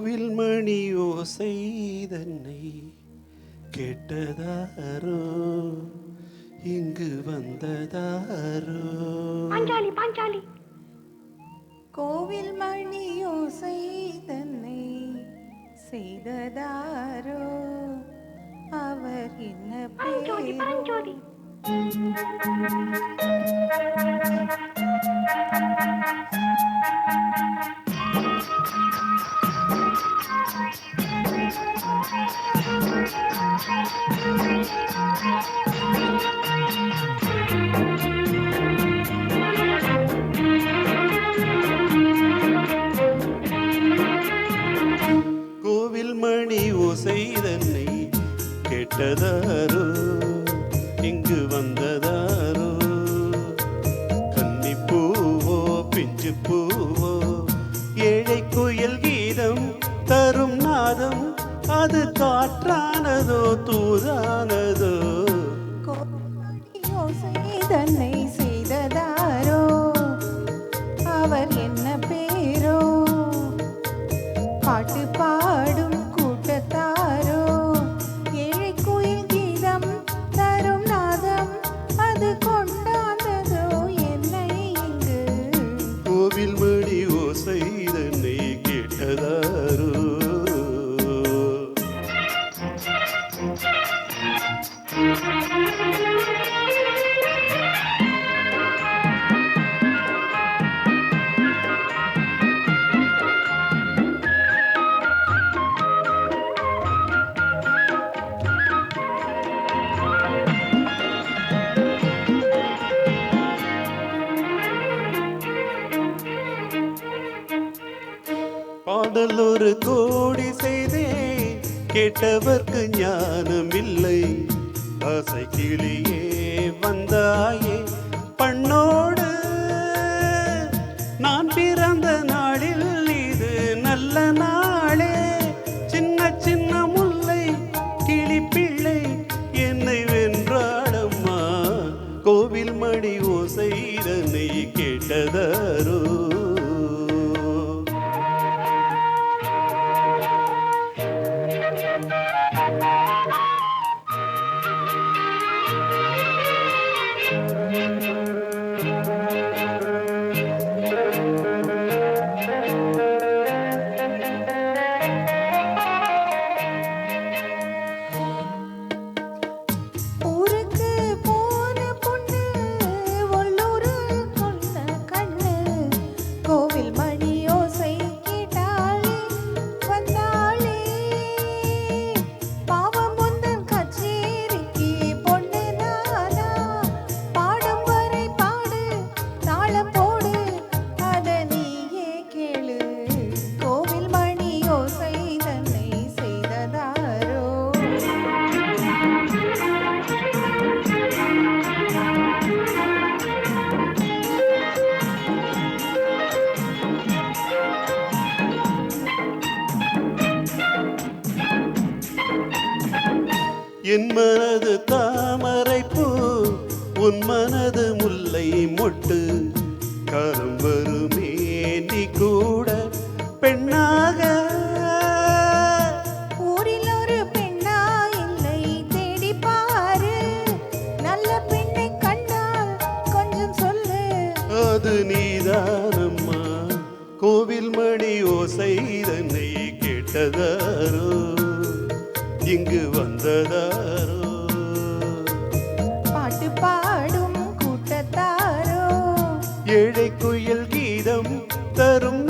கோவில் மணி ஓசை தன்னை கேட்டதாரோ இங்கு வந்ததாரோ. பாஞ்சாலி பாஞ்சாலி. கோவில் மணி ஓசை தன்னை செய்ததாரோ அவர் என்ன பாஞ்சோதி பாஞ்சோதி. கோவில் மணி ஓசை தன்னை கேட்டதாரோ இங்கு வந்ததாரோ. கன்னிப்பூவோ பிஞ்சு பூவோ ஏழை குயில் கீதம் தரும் நாதம் அது காற்றானதோ தூதானதோ. கோவில் மணி ஓசை தன்னை செய்ததாரோ அவர் என்ன பேரோ பாட்டு பாடும் கூட்டத்தாரோ ஏழை குயில் கீதம் தரும் நாதம் அது கொண்டாந்ததோ என்னை இங்கு. கோவில் மணி ஓசை தன்னை கேட்டதாரோ. பாடல் ஒரு கோடி செய்தே கேட்டவர்க்கு ஞானம் இல்லை. ஆசை கிளியே வந்தாயே பண்ணோடு நான் பிறந்த நாளில் இது நல்ல நாளே. சின்ன சின்ன முல்லை கிளி பிள்ளை என்னை வென்றாடம்மா. கோவில் மணி ஓசை தன்னை கேட்டதாரோ. ஊருக்கு போன பொண்ணு உள்ளூரு கொண்ட கண்ணு கோவில் மணி ஓசை கேட்டாளே வந்தாளே. பாவம் முந்தன் கச்சேரிக்கு பொண்ணு நானா பாடும் வரை பாடு தாளம் போடு அத நீயே கேளு. கோவில் மணி ஓசை தன்னை செய்ததாரோ. என் மனது தாமரை பூ உன் மனது முல்லை மொட்டு. காலம் வருமே நீ கூட பெண்ணாக. ஊரில் ஒரு பெண்ணா இல்லை தேடி பாரு நல்ல பெண்ணை கண்டால் கொஞ்சம் சொல்லு. அது நீதானம்மா. கோவில் மணி ஓசை தன்னை கேட்டதாரோ இங்கு வந்ததாரோ. பாட்டு பாடும் கூட்டத்தாரோ ஏழை குயில் கீதம் தரும்